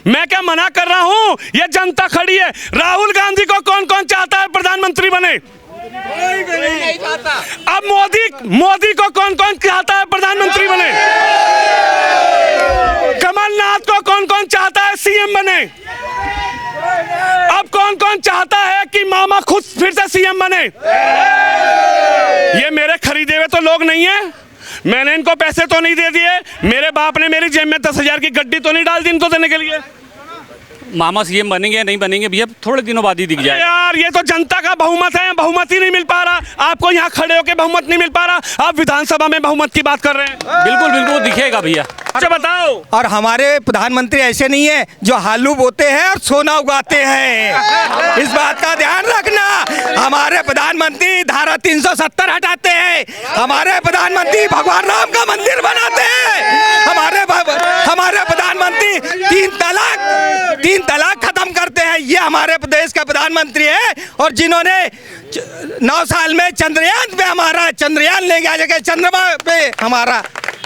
मैं क्या मना कर रहा हूं? ये जनता खड़ी है। राहुल गांधी को कौन कौन चाहता है प्रधानमंत्री बने? नहीं चाहता। अब मोदी को कौन कौन चाहता है प्रधानमंत्री बने? कमलनाथ को कौन कौन चाहता है सीएम बने? अब कौन कौन चाहता है कि मामा खुद फिर से सीएम बने? ये मेरे खरीदे हुए तो लोग नहीं है। मैंने इनको पैसे तो नहीं दे दिए। मेरे बाप ने मेरी जेब में 10,000 की गड्डी तो नहीं डाल दी इनको देने के लिए। मामा सीएम बनेंगे या नहीं बनेंगे भैया थोड़े दिनों बाद ही दिख जाए। यार ये तो जनता का बहुमत है, बहुमत ही नहीं मिल पा रहा। आपको यहाँ खड़े होकर बहुमत नहीं मिल पा रहा, आप विधानसभा में बहुमत की बात कर रहे हैं। बिल्कुल बिल्कुल दिखेगा भैया। अच्छा बताओ। और हमारे प्रधानमंत्री ऐसे नहीं है जो आलू बोते हैं और सोना उगाते हैं, इस बात का ध्यान रखना। हमारे प्रधानमंत्री धारा 370 हटाते हैं, हमारे प्रधानमंत्री भगवान राम का मंदिर बनाते हैं, हमारे प्रधानमंत्री तीन तलाक खत्म करते हैं। ये हमारे प्रदेश का प्रधानमंत्री है। और जिन्होंने 9 साल में चंद्रयान पे चंद्रयान ले गया, जगह चंद्रमा पे हमारा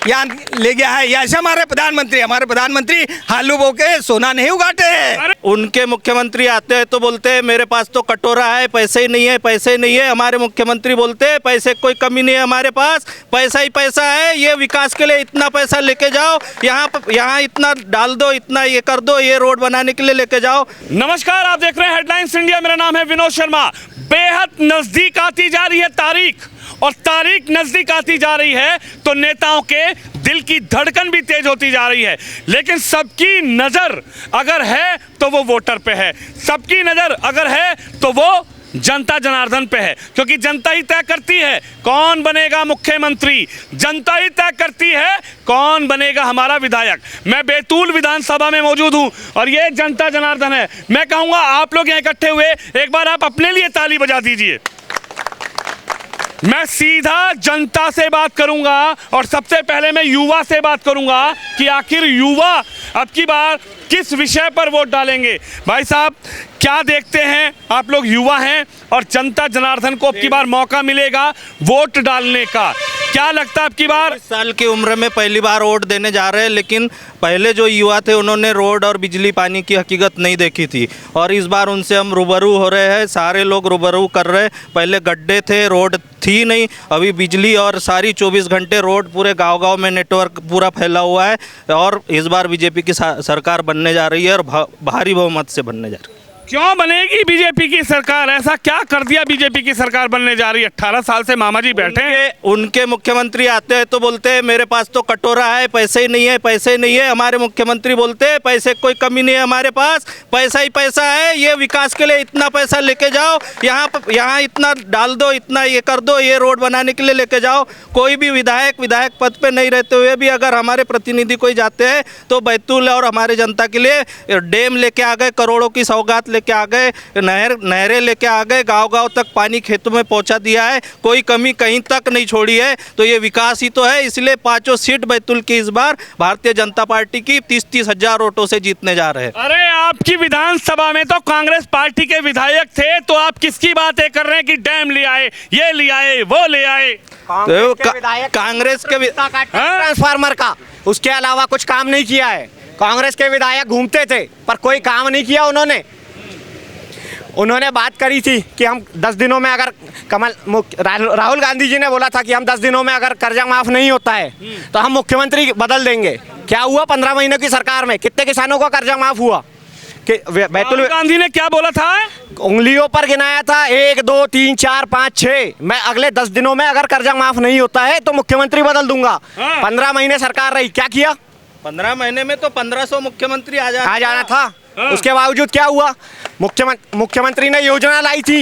यान ले गया है। ऐसे हमारे प्रधानमंत्री आलू बो के सोना नहीं उगाते हैं। उनके मुख्यमंत्री आते हैं तो बोलते हैं मेरे पास तो कटोरा है, पैसे ही नहीं है, पैसे ही नहीं है। हमारे मुख्यमंत्री बोलते हैं पैसे कोई कमी नहीं है, हमारे पास पैसा ही पैसा है। ये विकास के लिए इतना पैसा लेके जाओ, यहाँ इतना डाल दो, इतना ये कर दो, ये रोड बनाने के लिए लेके जाओ। नमस्कार, आप देख रहे हैं हेडलाइंस इंडिया। मेरा नाम है विनोद शर्मा। बेहद नजदीक आती जा रही है तारीख, और तारीख नजदीक आती जा रही है तो नेताओं के दिल की धड़कन भी तेज होती जा रही है। लेकिन सबकी नजर अगर है तो वो वोटर पे है, सबकी नजर अगर है तो वो जनता जनार्दन पे है, क्योंकि जनता ही तय करती है कौन बनेगा मुख्यमंत्री, जनता ही तय करती है कौन बनेगा हमारा विधायक। मैं बैतूल विधानसभा में मौजूद हूं और ये जनता जनार्दन है। मैं कहूंगा आप लोग यहाँ इकट्ठे हुए, एक बार आप अपने लिए ताली बजा दीजिए। मैं सीधा जनता से बात करूंगा और सबसे पहले मैं युवा से बात करूंगा कि आखिर युवा अब की बार किस विषय पर वोट डालेंगे। भाई साहब क्या देखते हैं, आप लोग युवा हैं और जनता जनार्दन को अब की बार मौका मिलेगा वोट डालने का। क्या लगता है अब की बार? 20 साल की उम्र में पहली बार वोट देने जा रहे हैं, लेकिन पहले जो युवा थे उन्होंने रोड और बिजली पानी की हकीकत नहीं देखी थी और इस बार उनसे हम रूबरू हो रहे हैं। सारे लोग रूबरू कर रहे हैं। पहले गड्ढे थे, रोड थी नहीं, अभी बिजली और सारी 24 घंटे रोड, पूरे गांव-गांव में नेटवर्क पूरा फैला हुआ है। और इस बार बीजेपी की सरकार बनने जा रही है और भारी बहुमत से बनने जा रही है। क्यों बनेगी बीजेपी की सरकार? ऐसा क्या कर दिया बीजेपी की सरकार बनने जा रही है? 18 साल से मामा जी बैठे हैं। उनके मुख्यमंत्री आते हैं तो बोलते हैं मेरे पास तो कटोरा है, पैसे ही नहीं है, पैसे ही नहीं है। हमारे मुख्यमंत्री बोलते हैं पैसे कोई कमी नहीं है, हमारे पास पैसा ही पैसा है। ये विकास के लिए इतना पैसा लेके जाओ, यहाँ इतना डाल दो, इतना ये कर दो, ये रोड बनाने के लिए लेके जाओ। कोई भी विधायक पद पे नहीं रहते हुए भी अगर हमारे प्रतिनिधि कोई जाते हैं तो बैतूल और हमारे जनता के लिए डैम लेके आ गए, करोड़ों की सौगात लेके आ गए, नहरें लेके आ गए, गांव-गांव तक पानी खेतों में पहुंचा दिया है, कोई कमी कहीं तक नहीं छोड़ी है। तो ये विकास ही तो है। इसलिए 5 सीट बैतूल की इस बार भारतीय जनता पार्टी की 30-30 हजार वोटों से जीतने जा रहे हैं। अरे आपकी विधानसभा में तो कांग्रेस पार्टी के विधायक थे, तो आप किसकी बातें कर रहे हैं कि डैम ले आए, ये ले आए, वो ले आए? कांग्रेस के ट्रांसफार्मर का, उसके अलावा कुछ काम नहीं किया है। कांग्रेस के विधायक घूमते थे पर कोई काम नहीं किया उन्होंने बात करी थी कि हम 10 दिनों में अगर राहुल गांधी जी ने बोला था कि हम 10 दिनों में अगर कर्जा माफ नहीं होता है तो हम मुख्यमंत्री बदल देंगे। क्या हुआ? 15 महीनों की सरकार में कितने किसानों का कर्जा माफ हुआ? राहुल गांधी ने क्या बोला था? उंगलियों पर गिनाया था 1 2 3 4 5 6। मैं अगले 10 दिनों में अगर कर्जा माफ नहीं होता है तो मुख्यमंत्री बदल दूंगा। 15 महीने सरकार रही, क्या किया? 15 महीने में तो 1500 मुख्यमंत्री आ जाना था। उसके बावजूद क्या हुआ? मुख्यमंत्री ने योजना लाई थी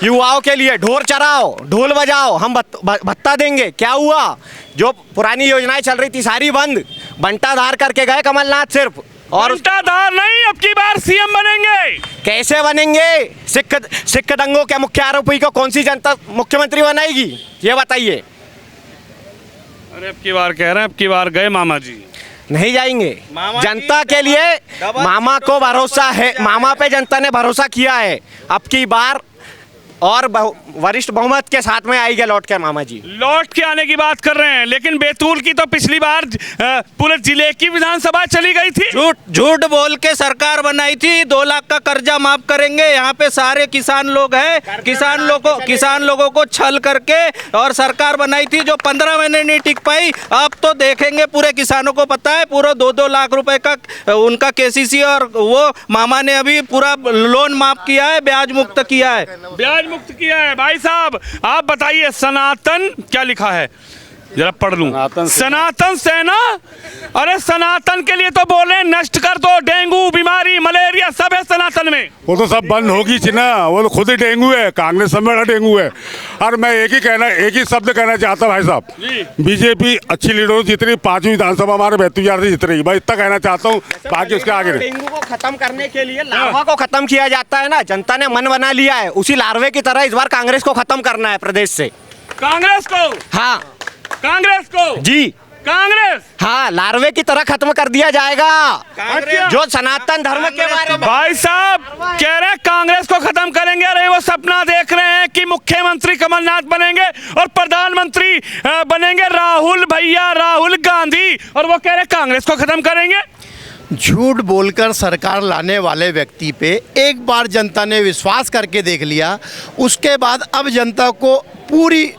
युवाओं के लिए, ढोल चराओ, ढोल बजाओ, हम भत्ता देंगे। क्या हुआ? जो पुरानी योजनाएं चल रही थी सारी बंद, बंटाधार करके गए कमलनाथ सिर्फ। और बंटाधार नहीं, अब की बार सीएम बनेंगे। कैसे बनेंगे? सिख दंगों के मुख्य आरोपी को कौन सी जनता मुख्यमंत्री बनाएगी, ये बताइए। अरे अब की बार कह रहे हैं, अब की बार गए मामा जी नहीं जाएंगे। जनता के लिए मामा को भरोसा है, मामा पे जनता ने भरोसा किया है। अब की बार और वरिष्ठ बहुमत के साथ में आएगा लौट के मामा जी। लौट के आने की बात कर रहे हैं, लेकिन बैतूल की तो पिछली बार पूरे जिले की विधानसभा चली गई थी। झूठ बोल के सरकार बनाई थी, 2 लाख का कर्जा माफ करेंगे। यहाँ पे सारे किसान लोग हैं, किसान लोगों को छल करके और सरकार बनाई थी जो 15 महीने नहीं टिक पाई। अब तो देखेंगे, पूरे किसानों को पता है, पूरा 2-2 लाख रुपए का उनका केसीसी और वो मामा ने अभी पूरा लोन माफ किया है, ब्याज मुक्त किया है। ब्याज मुक्त किया है। भाई साहब आप बताइए, सनातन क्या लिखा है, जरा पढ़ लूं। सनातन सेना, अरे सनातन के लिए तो बोले नष्ट कर दो, डेंगू बीमारी मलेरिया सब है सनातन में। वो तो सब बंद होगी ना, वो तो खुद ही डेंगू है, कांग्रेस सब में बड़ा डेंगू है। और मैं एक ही शब्द कहना चाहता हूँ भाई साहब, बीजेपी अच्छी लीडर हो, जितनी 5वीं विधानसभा हमारे बैतूल से जित रही, भाई इतना कहना चाहता हूँ, बाकी उसके आगे डेंगू को खत्म करने के लिए लार्वा को खत्म किया जाता है ना, जनता ने मन बना लिया है, उसी लार्वे की तरह इस बार कांग्रेस को खत्म करना है प्रदेश से। कांग्रेस को? हाँ कांग्रेस को जी, कांग्रेस, हाँ, लार्वे की तरह खत्म कर दिया जाएगा जो सनातन धर्म के बारे में। भाई साहब कह रहे हैं कांग्रेस को खत्म करेंगे, अरे वो सपना देख रहे हैं कि मुख्यमंत्री कमलनाथ बनेंगे और प्रधानमंत्री बनेंगे राहुल गांधी, और वो कह रहे हैं कांग्रेस को खत्म करेंगे। झूठ बोलकर सरकार लाने वाले व्यक्ति पे एक बार जनता ने विश्वास करके देख लिया, उसके बाद अब जनता को पूरी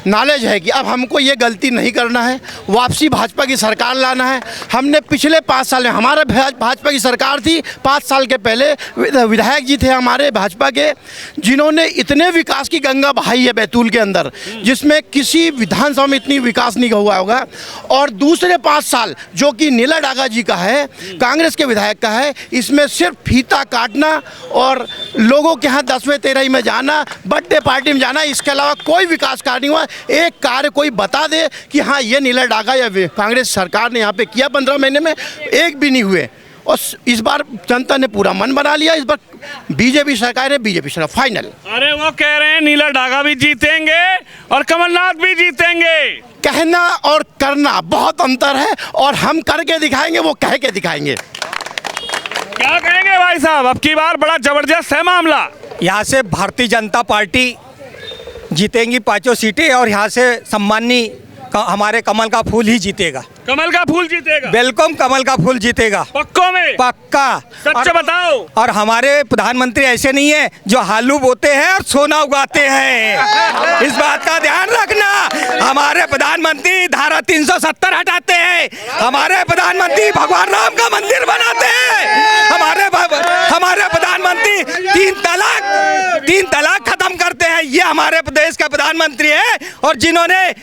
नॉलेज है कि अब हमको ये गलती नहीं करना है, वापसी भाजपा की सरकार लाना है। हमने पिछले 5 साल में, हमारे भाजपा की सरकार थी, 5 साल के पहले विधायक जी थे हमारे भाजपा के, जिन्होंने इतने विकास की गंगा बहाई है बैतूल के अंदर, जिसमें किसी विधानसभा में इतनी विकास नहीं हुआ होगा। और दूसरे 5 साल जो कि नीला डागा जी का है, कांग्रेस के विधायक का है, इसमें सिर्फ फीता काटना और लोगों के यहाँ 10वें 13वीं में जाना, बर्थडे पार्टी में जाना, इसके अलावा कोई विकास कार्य नहीं हुआ। एक कार्य कोई बता दे कि हाँ ये नीला डागा या कांग्रेस सरकार ने यहाँ पे किया 15 महीने में, एक भी नहीं हुए। और इस बार जनता ने पूरा मन बना लिया, इस बार बीजेपी सरकार है, बीजेपी सरकार फाइनल। अरे वो कह रहे हैं नीला डागा भी जीतेंगे और कमलनाथ भी जीतेंगे। कहना और करना बहुत अंतर है, और हम करके दिखाएंगे, वो कह के दिखाएंगे। क्या कहेंगे भाई साहब, अब की बार बड़ा जबरदस्त है मामला। यहाँ से भारतीय जनता पार्टी जीतेंगी 5 सीटें, और यहाँ से सम्माननीय हमारे कमल का फूल ही जीतेगा। कमल का फूल जीतेगा? बिल्कुल कमल का फूल जीतेगा, पक्कों में? पक्का। सच बताओ। और हमारे प्रधानमंत्री ऐसे नहीं है जो आलू बोते हैं और सोना उगाते हैं, इस बात का ध्यान रखना। हमारे प्रधानमंत्री धारा 370 हटाते हैं, हमारे प्रधानमंत्री भगवान राम का मंदिर बनाते हैं, हमारे प्रधानमंत्री 3 तलाक खत्म करते हैं। ये हमारे प्रदेश का प्रधानमंत्री है, और जिन्होंने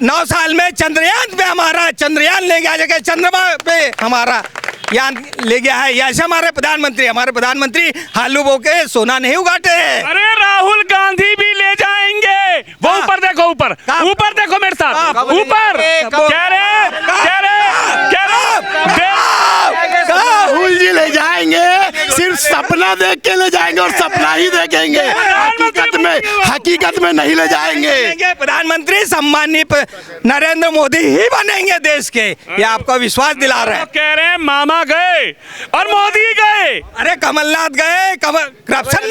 9 साल में चंद्रयान पे हमारा चंद्रयान ले गया, जगह चंद्रमा पे हमारा यान ले गया है। ऐसे हमारे प्रधानमंत्री आलू बो के सोना नहीं उगाते हैं। अरे राहुल गांधी भी ले जाएंगे, वो ऊपर देखो, ऊपर देखो मेरे साथ, ऊपर कह रहे राहुल जी ले जाएंगे, सिर्फ सपना देख के ले जाएंगे और सपना ही देखेंगे, हकीकत में नहीं ले जाएंगे। प्रधानमंत्री सम्मानित नरेंद्र मोदी ही बनेंगे देश के, ये आपको विश्वास दिला रहे हैं। कह रहे हैं मामा गए और मोदी गए, अरे कमलनाथ गए, करप्शन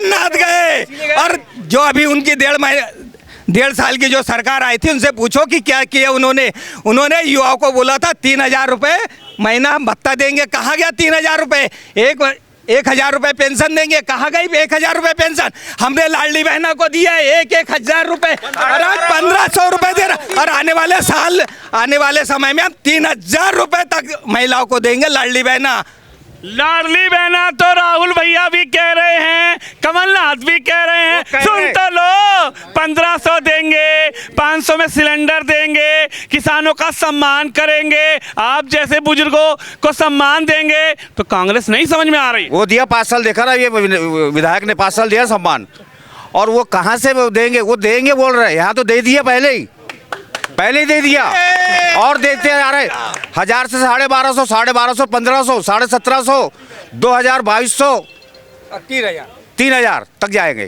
नाथ गए। और जो अभी उनकी 1.5 साल की जो सरकार आई थी, उनसे पूछो कि क्या किया उन्होंने युवाओं को बोला था 3,000 रुपए महीना भत्ता देंगे, कहाँ गया 3,000 रुपए? 1,000 रुपए पेंशन देंगे, कहाँ गई 1,000 रुपए पेंशन? हमने लाडली बहना को दिया है 1,000 रुपए, और आज 1,500 रुपए दे रहा, और आने वाले समय में हम 3,000 रुपए तक महिलाओं को देंगे लाडली बहना। लाडली बहना तो राहुल भैया भी कह रहे हैं, कमलनाथ भी कह रहे हैं, सुन तो लो, 1,500 देंगे, 500 में सिलेंडर देंगे, किसानों का सम्मान करेंगे, आप जैसे बुजुर्गों को सम्मान देंगे। तो कांग्रेस नहीं समझ में आ रही। वो दिया 5 साल, देखा ना, ये विधायक ने 5 साल दिया सम्मान, और वो कहाँ से वो देंगे बोल रहे हैं, यहाँ तो दे दिया पहले ही दे दिया, और देते आ रहे 1,000 से 1,250, 1,250, 1,500, 1,750, 2,000, 2,200, 3,000 तक जाएंगे।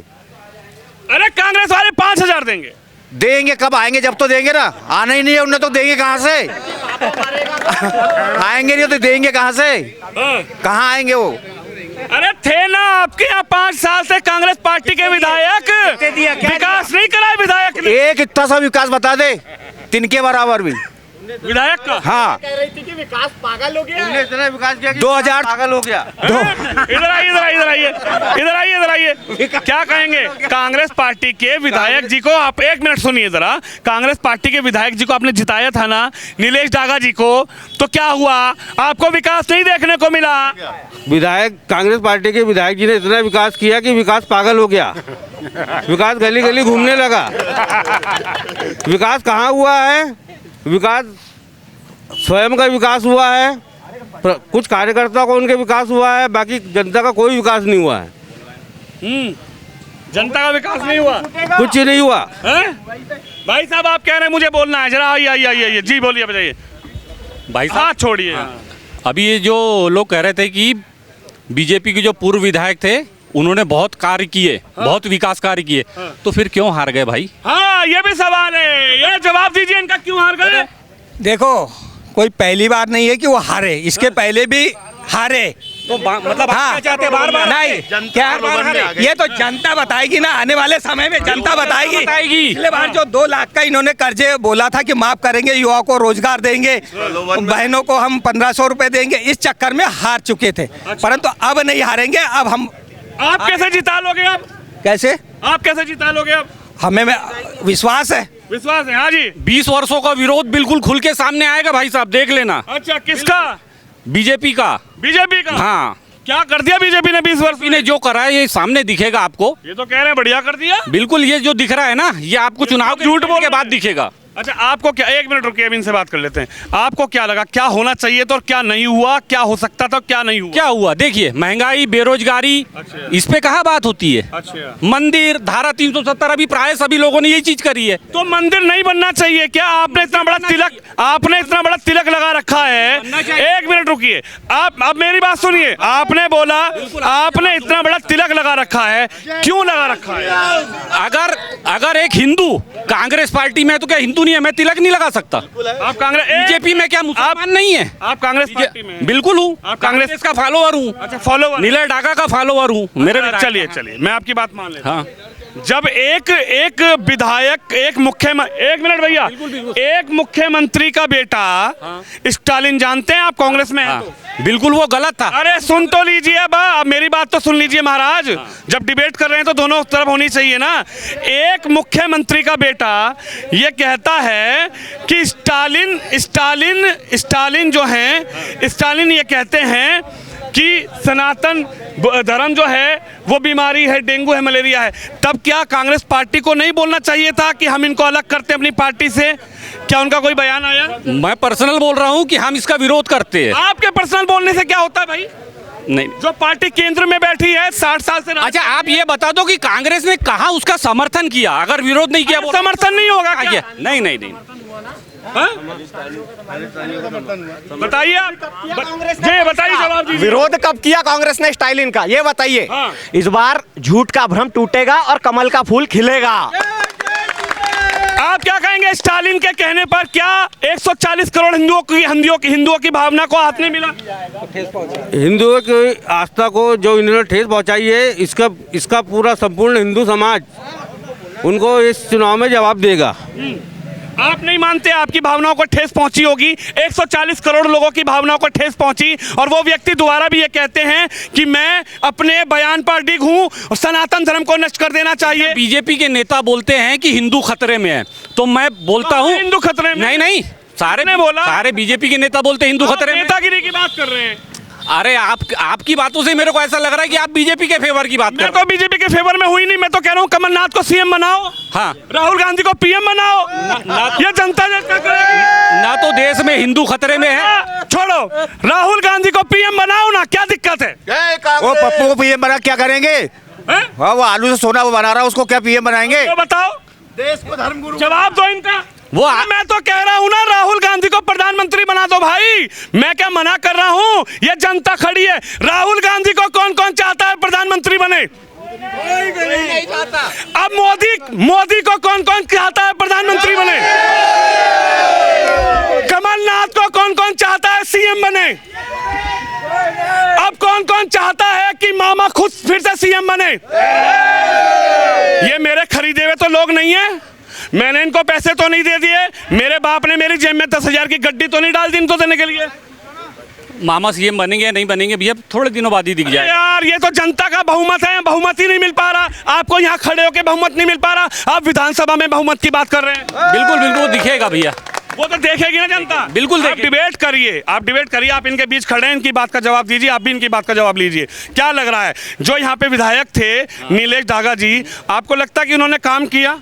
अरे कांग्रेस वाले 5,000 देंगे कब आएंगे? जब तो देंगे ना, आना ही नहीं है उन्हें तो देंगे कहाँ से? आएंगे नहीं तो देंगे कहाँ से? कहाँ आएंगे वो? अरे थे ना आपके यहाँ 5 साल से कांग्रेस पार्टी के विधायक, विकास नहीं करा है विधायक ने। एक इतना सा विकास बता दे, तिनके बराबर भी विधायक का। हाँ, कह रही थी कि विकास पागल हो गया तुमने इतना विकास किया कि 2000 पागल हो गया। इधर आइए, इधर आइए, इधर आइए, इधर आइए, इधर आइए। क्या कहेंगे कांग्रेस पार्टी के विधायक जी को? आप 1 मिनट सुनिए जरा। कांग्रेस पार्टी के विधायक जी को आपने जिताया था ना, नीलेश डागा जी को, तो क्या हुआ? आपको विकास नहीं देखने को मिला। विधायक कांग्रेस पार्टी के विधायक जी ने इतना विकास किया कि विकास पागल हो गया। विकास गली गली घूमने लगा। विकास कहाँ हुआ है? विकास स्वयं का विकास हुआ है, कुछ कार्यकर्ता को उनके विकास हुआ है, बाकी जनता का कोई विकास नहीं हुआ है। जनता का विकास नहीं हुआ, कुछ ही नहीं हुआ है? भाई साहब आप कह रहे हैं मुझे बोलना है, जरा आइए आइए आइए। जी बोलिए, बताइए। भाई हाथ साहब, छोड़िए। अभी ये जो लोग कह रहे थे कि बीजेपी के जो पूर्व विधायक थे उन्होंने बहुत कार्य किए, बहुत विकास कार्य किए, तो फिर क्यों हार गए भाई? हाँ, ये भी सवाल है, ये जवाब दीजिए इनका, क्यों हार गए? देखो, कोई पहली बार नहीं है कि वो हारे, इसके पहले भी हारे। तो मतलब हाँ, क्या चाहते बार-बार नहीं, क्या ये तो जनता बताएगी ना, आने वाले समय में जनता बताएगी। पिछले बार जो 2 लाख का इन्होंने कर्जे बोला था कि माफ करेंगे, युवाओं को रोजगार देंगे, बहनों को हम 1500 रुपए देंगे, इस चक्कर में हार चुके थे। परंतु अब नहीं हारेंगे। अब हम, आप कैसे जिता लोगे? अब कैसे, आप कैसे जिता लोगे? अब हमें विश्वास है। विश्वास है। हाँ जी। 20 वर्षों का विरोध बिल्कुल खुल के सामने आएगा भाई साहब, देख लेना। अच्छा, किसका? बीजेपी का। बीजेपी का? हाँ, क्या कर दिया बीजेपी ने 20 वर्ष ने जो करा है ये सामने दिखेगा आपको। ये तो कह रहे हैं बढ़िया कर दिया। बिल्कुल, ये जो दिख रहा है ना, ये आपको चुनाव के झूठ बोल के बाद दिखेगा। अच्छा, आपको क्या, 1 मिनट रुकिए, अभी इनसे बात कर लेते हैं। आपको क्या लगा, क्या होना चाहिए था और क्या नहीं हुआ? क्या हो सकता था, क्या नहीं हुआ? क्या हुआ? देखिए, महंगाई, बेरोजगारी, इस पे कहाँ बात होती है? अच्छा, मंदिर, धारा 370, अभी प्राय सभी लोगों ने यही चीज करी है। तो मंदिर नहीं बनना चाहिए क्या? आपने इतना बड़ा तिलक लगा रखा है। 1 मिनट रुकिए, आप अब मेरी बात सुनिए। आपने बोला आपने इतना बड़ा तिलक लगा रखा है, क्यों लगा रखा है? अगर एक हिंदू कांग्रेस पार्टी में, तो क्या हिंदू नहीं है? मैं तिलक नहीं लगा सकता। आप कांग्रेस, बीजेपी में क्या मुसलमान नहीं है? आप कांग्रेस पार्टी में? बिल्कुल हूँ, आप कांग्रेस का फॉलोअर हूँ। अच्छा, फॉलोवर। नीलेश डागा का फॉलोअर हूँ मेरे। चलिए मैं आपकी बात मान लेता हूं। हाँ, जब एक विधायक, एक मुख्यमंत्री, 1 मिनट भैया, एक मुख्यमंत्री का बेटा स्टालिन, जानते हैं आप कांग्रेस में है तो? बिल्कुल वो गलत था। अरे सुन तो लीजिए, अब मेरी बात तो सुन लीजिए महाराज। जब डिबेट कर रहे हैं तो दोनों तरफ होनी चाहिए ना। एक मुख्यमंत्री का बेटा ये कहता है कि स्टालिन जो हैं, स्टालिन ये कहते हैं कि सनातन धर्म जो है वो बीमारी है, डेंगू है, मलेरिया है। तब क्या कांग्रेस पार्टी को नहीं बोलना चाहिए था कि हम इनको अलग करते हैं अपनी पार्टी से? क्या उनका कोई बयान आया? मैं पर्सनल बोल रहा हूँ कि हम इसका विरोध करते हैं। आपके पर्सनल बोलने से क्या होता है भाई? नहीं, जो पार्टी केंद्र में बैठी है 60 साल से। अच्छा, आप ये बता दो कि कांग्रेस ने कहा उसका समर्थन किया, अगर विरोध नहीं किया? समर्थन नहीं होगा क्या? नहीं, बताइए आप, बताइए, जवाब दीजिए। विरोध कब किया कांग्रेस ने स्टालिन का, ये बताइए। हाँ। इस बार झूठ का भ्रम टूटेगा और कमल का फूल खिलेगा। आप क्या कहेंगे? स्टालिन के कहने पर क्या 140 करोड़ हिंदुओं की भावना को हाथ नहीं मिला? हिंदुओं की आस्था को जो इन्होंने ठेस पहुंचाई है, इसका पूरा संपूर्ण हिंदू समाज उनको इस चुनाव में जवाब देगा। आप नहीं मानते आपकी भावनाओं को ठेस पहुंची होगी? 140 करोड़ लोगों की भावनाओं को ठेस पहुंची, और वो व्यक्ति दोबारा भी ये कहते हैं कि मैं अपने बयान पर अडिग हूं और सनातन धर्म को नष्ट कर देना चाहिए। बीजेपी के नेता बोलते हैं कि हिंदू खतरे में है, तो मैं बोलता हूँ हिंदू खतरे में नहीं, सारे ने बोला, सारे बीजेपी के नेता बोलते हैं हिंदू खतरे में। नेतागिरी की बात कर रहे हैं। अरे आपकी बातों से मेरे को ऐसा लग रहा है कि आप बीजेपी के फेवर की बात कर रहे हैं। मैं तो बीजेपी के फेवर में हुई नहीं, मैं तो कह रहा हूँ कमलनाथ को सीएम बनाओ, हाँ, राहुल गांधी को पीएम बनाओ। ये जनता क्या करेगी? ना तो देश में हिंदू खतरे में है, छोड़ो, राहुल गांधी को पीएम बनाओ ना, क्या दिक्कत है? वो पप्पू को पीएम बना क्या करेंगे? हाँ, वो आलू से सोना वो बना रहा है, उसको क्या पीएम बनाएंगे? तो बताओ, देश को धर्मगुरु जवाब दो इनका। मैं तो कह रहा हूँ ना, राहुल गांधी को प्रधानमंत्री बना दो भाई। मैं क्या मना कर रहा हूँ? ये जनता खड़ी है। राहुल गांधी को कौन कौन चाहता है प्रधानमंत्री बने? नहीं चाहता। अब मोदी को कौन कौन चाहता है प्रधानमंत्री बने? कमलनाथ को कौन कौन चाहता है सीएम बने? अब कौन कौन कौन चाहता है कि मामा खुद फिर से सीएम बने? ये मेरे खरीदे हुए तो लोग नहीं है, मैंने इनको पैसे तो नहीं दे दिए, मेरे बाप ने मेरी जेब में 10,000 की गड्डी तो नहीं डाल दी इनको देने के लिए। मामा सीएम बनेंगे या नहीं बनेंगे भैया थोड़े दिनों बाद ही दिख जाए यार। ये तो जनता का बहुमत है, बहुमत ही नहीं मिल पा रहा आपको, यहाँ खड़े होकर बहुमत नहीं मिल पा रहा, आप विधानसभा में बहुमत की बात कर रहे हैं। बिल्कुल बिल्कुल दिखेगा भैया, वो तो देखेगी ना जनता। बिल्कुल आप डिबेट करिए, आप डिबेट करिए, आप इनके बीच खड़े हैं, इनकी बात का जवाब दीजिए, आप भी इनकी बात का जवाब लीजिए। क्या लग रहा है जो यहाँ पे विधायक थे नीलेश डागा जी, आपको लगता है कि उन्होंने काम किया?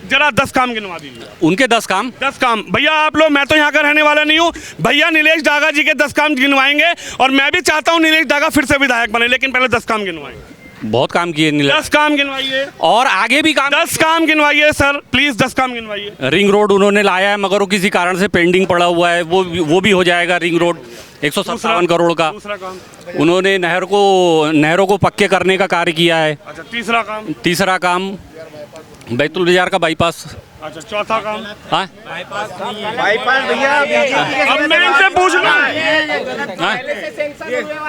जरा 10 काम गिनवा दीजिए उनके 10 काम। 10 काम भैया आप लोग, मैं तो यहाँ का रहने वाला नहीं हूँ भैया, नीलेश डागा जी के 10 काम गिनवाएंगे और मैं भी चाहता हूँ नीलेश डागा फिर से विधायक बने, लेकिन पहले 10 काम गिनवाएंगे। बहुत काम किए नीलेश। 10 काम गिनवाइए और आगे भी काम। 10 काम गिनवाइए सर, प्लीज 10 काम गिनवाइए। रिंग रोड उन्होंने लाया है मगर वो किसी कारण से पेंडिंग पड़ा हुआ है, वो भी हो जाएगा रिंग रोड 157 करोड़ का। दूसरा काम उन्होंने नहरों को पक्के करने का कार्य किया है। अच्छा, तीसरा काम बैतुल बाजार का बाईपास। अच्छा, चौथा काम हाँ? बाईपास भैया अब मैं इनसे पूछ लूं, हाँ?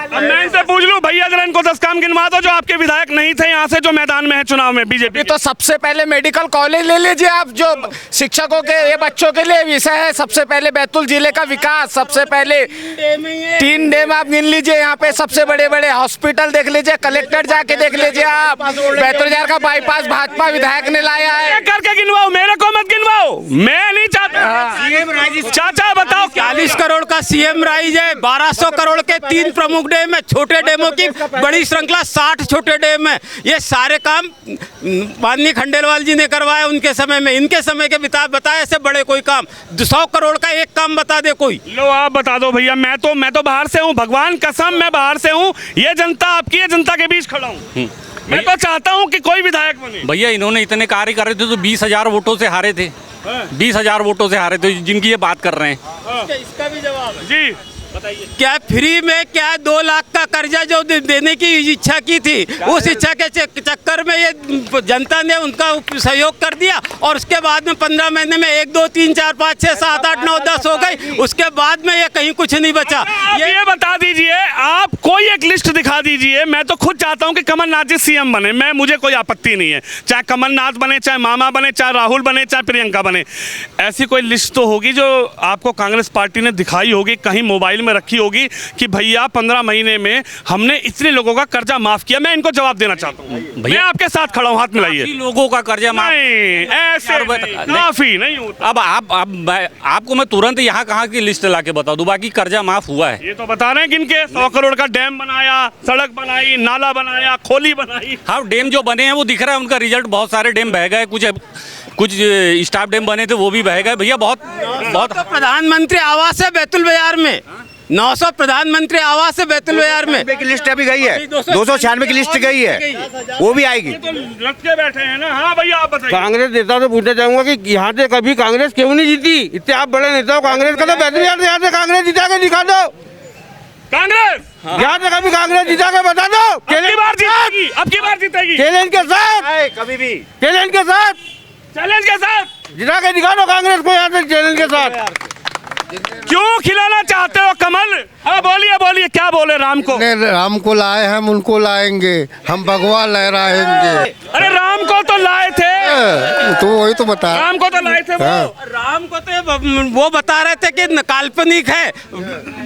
अब मैं इनसे पूछ लूं भैया जरा इनको 10 काम गिनवा दो जो आपके विधायक नहीं थे यहाँ से, जो मैदान में है चुनाव में बीजेपी। तो सबसे पहले मेडिकल कॉलेज ले लीजिए आप, जो शिक्षकों के ये बच्चों के लिए विषय है। सबसे पहले बैतूल जिले का विकास, सबसे पहले 3 डैम आप गिन लीजिए, यहाँ पे सबसे बड़े बड़े हॉस्पिटल देख लीजिए, कलेक्टर जाके देख लीजिए आप। बैतूल बाजार का बाईपास भाजपा विधायक ने लाया है। करके गिनवाओ, मेरे को मत गिनवाओ, मैं नहीं चाहता। चाचा बताओ, 40 करोड़ का सीएम राइज है, 1200 करोड़ के 3 प्रमुख डैम है, छोटे डैमों की बड़ी श्रृंखला 60 छोटे डैम है। ये सारे काम माननीय खंडेलवाल जी ने करवाए उनके समय में, इनके समय के बताए ऐसे बड़े कोई काम। 100 करोड़ का एक काम बता दे कोई। लो आप बता दो भैया, मैं तो बाहर से हूँ, भगवान कसम मैं बाहर से हूँ, ये जनता आपकी है, जनता के बीच खड़ा हूँ। मैं तो चाहता हूँ कि कोई विधायक बने। भैया इन्होंने इतने कार्य करे थे तो 20,000 वोटों से हारे थे, 20,000 वोटों से हारे थे जिनकी ये बात कर रहे हैं। इसका भी जवाब है जी, क्या फ्री में क्या 2 लाख का कर्जा जो देने की इच्छा की थी, उस इच्छा के चक्कर में ये जनता ने उनका सहयोग कर दिया और उसके बाद में 15 महीने में 1 2 3 4 5 6 7 8 9 10 हो गई, उसके बाद में ये कहीं कुछ नहीं बचा। ये बता दीजिए, आप कोई एक लिस्ट दिखा दीजिए। मैं तो खुद चाहता हूं कि कमलनाथ जी सीएम बने, मुझे कोई आपत्ति नहीं है, चाहे कमलनाथ बने, चाहे मामा बने, चाहे राहुल बने, चाहे प्रियंका बने। ऐसी कोई लिस्ट तो होगी जो आपको कांग्रेस पार्टी ने दिखाई होगी, कहीं मोबाइल में रखी होगी कि भैया 15 महीने में हमने इतने लोगों का कर्जा माफ किया। मैं इनको जवाब देना चाहता हूँ, मैं आपके साथ खड़ा हूँ, हाथ मिलाइए। लोगों का कर्जा माफ नहीं, ऐसे माफी नहीं होता। अब आपको मैं तुरंत यहाँ कहाँ की लिस्ट ला के बता दूं, बाकी कर्जा माफ हुआ है। ये तो बता रहे हैं किनके 100 करोड़ का डैम बनाया, सड़क बनाई, नाला बनाया, खोली बनाई। हाँ, डैम जो बने हैं वो दिख रहा है उनका रिजल्ट, बहुत सारे डैम बह गए, कुछ स्टाफ डैम बने थे वो भी बह गए भैया। बहुत प्रधानमंत्री आवास है बैतूल बाजार में, 900 प्रधानमंत्री आवास है बैतूल बाजार में। की लिस्ट अभी गई है, 296 की लिस्ट गई है, वो भी आएगी। तो रख के बैठे हैं ना। हाँ भैया आप बताइए। कांग्रेस नेता से पूछना चाहूंगा कि यहाँ से कभी कांग्रेस क्यों नहीं जीती? इतने आप बड़े नेता हो कांग्रेस का, तो बैतूल बाजार से यहाँ से कांग्रेस जीता के दिखा दो। कांग्रेस यहाँ से कभी कांग्रेस जीता के बता दो। अब की बार जीतेगी, अब की बार जीतेगी। चैलेंज के साथ, कभी भी चैलेंज के साथ, चैलेंज के साथ जिता के दिखा दो कांग्रेस को यहाँ से चैलेंज के साथ। क्यों खिलाना चाहते हो कमल? हाँ बोलिए बोलिए, क्या बोले? राम को राम को लाए, हम उनको लाएंगे, हम भगवा लहराएंगे। अरे राम को तो लाए थे, तो वही तो बता, राम को तो लाए थे वो। राम को तो वो बता रहे थे कि काल्पनिक है,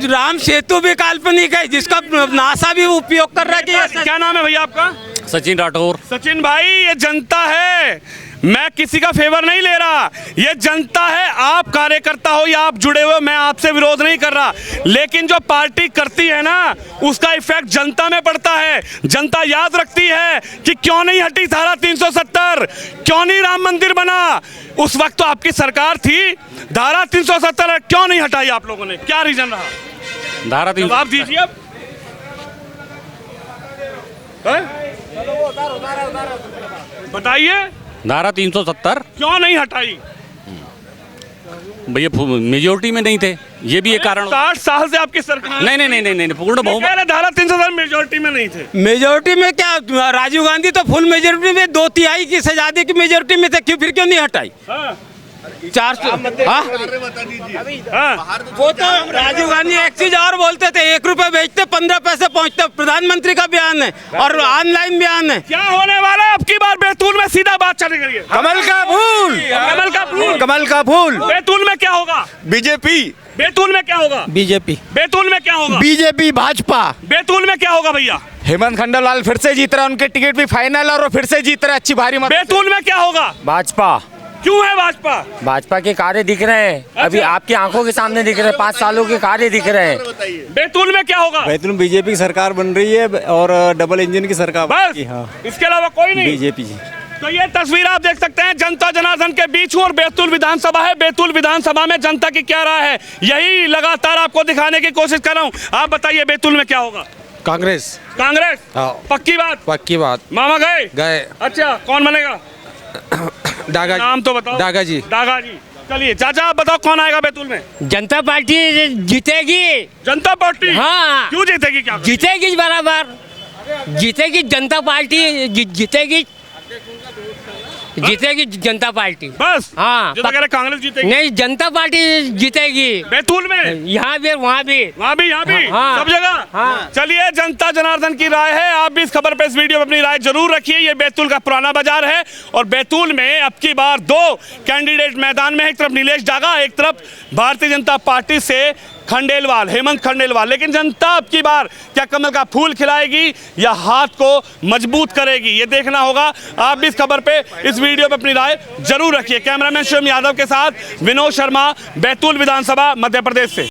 राम सेतु भी काल्पनिक है जिसका नासा भी उपयोग कर रहा है। कि क्या नाम है भैया आपका? सचिन राठौर। सचिन भाई, ये जनता है, मैं किसी का फेवर नहीं ले रहा, ये जनता है। आप कार्यकर्ता हो या आप जुड़े हुए, मैं आपसे विरोध नहीं कर रहा, लेकिन जो पार्टी करती है ना उसका इफेक्ट जनता में पड़ता है। जनता याद रखती है कि क्यों नहीं हटी धारा 370, क्यों नहीं राम मंदिर बना। उस वक्त तो आपकी सरकार थी, धारा 370 क्यों नहीं हटाई आप लोगों ने? क्या रीजन रहा? धारा 370 जवाब दीजिए अब। बताइए, धारा 370 क्यों नहीं हटाई? भैया मेजोरिटी में नहीं थे, ये भी एक कारण। 60 साल से आपकी सरकार। नहीं, पूर्ण बहुमत। धारा 370 मेजोरिटी में नहीं थे। मेजोरिटी में क्या, राजीव गांधी तो फुल मेजोरिटी में 2/3 की सजादी की मेजोरिटी में थे, क्यों फिर क्यों नहीं हटाई? 400। हाँ? हाँ। वो तो राजीव गांधी एक चीज और बोलते थे, 1 रुपए बेचते 15 पैसे पहुंचते। प्रधानमंत्री का बयान है और ऑनलाइन बयान है। क्या होने वाला है अब की बार बैतूल में? सीधा बात चली गई है। कमल का फूल, कमल का फूल, कमल का फूल, बैतूल में क्या होगा? बीजेपी, बैतूल में क्या होगा? बीजेपी, बैतूल में क्या होगा? बीजेपी, भाजपा। बैतूल में क्या होगा भैया? हेमंत खंडेलवाल फिर से जीत रहा है, उनके टिकट भी फाइनल और वो फिर से जीत रहे हैं अच्छी भारी मत। बैतूल में क्या होगा? भाजपा, क्यों है भाजपा? भाजपा के कार्य दिख रहे हैं, अभी आपकी आंखों के सामने दिख रहे हैं, 5 सालों के कार्य दिख रहे हैं। बैतूल में क्या होगा? बैतूल में बीजेपी की सरकार बन रही है और डबल इंजन की सरकार बस, इसके अलावा कोई नहीं। बीजेपी। तो ये तस्वीर आप देख सकते हैं, जनता जनार्दन के बीच हूं और बैतूल विधानसभा है। बैतूल विधानसभा में जनता की क्या राय है, यही लगातार आपको दिखाने की कोशिश कर रहा हूं। आप बताइए बैतूल में क्या होगा? कांग्रेस। कांग्रेस? हाँ। पक्की बात? पक्की बात। मामा गए? गए। अच्छा, कौन बनेगा? डागा नाम तो बताओ। डागा जी। डागा जी। चलिए चाचा आप बताओ कौन आएगा बैतूल में? जनता पार्टी जीतेगी। जनता पार्टी? हाँ। क्यों जीतेगी? क्या जीतेगी बराबर, जीतेगी जनता पार्टी, जीतेगी, जीतेगी जनता पार्टी। बस? हाँ। जो तो कह रहे कांग्रेस जीतेगी? नहीं, जनता पार्टी जीतेगी। बैतूल में? यहाँ भी, वहाँ भी, वहाँ भी, यहाँ भी, हाँ। सब जगह। हाँ। चलिए, जनता जनार्दन की राय है। आप भी इस खबर पे, इस वीडियो पे अपनी राय जरूर रखिए। ये बैतूल का पुराना बाजार है और बैतूल में अब की बार 2 कैंडिडेट मैदान में है। एक तरफ नीलेश डागा, एक तरफ भारतीय जनता पार्टी से खंडेलवाल, हेमंत खंडेलवाल। लेकिन जनता अब की बार क्या कमल का फूल खिलाएगी या हाथ को मजबूत करेगी, ये देखना होगा। आप भी इस खबर पे, इस वीडियो पे अपनी राय जरूर रखिए। कैमरामैन शिवम यादव के साथ विनोद शर्मा, बैतूल विधानसभा, मध्य प्रदेश से।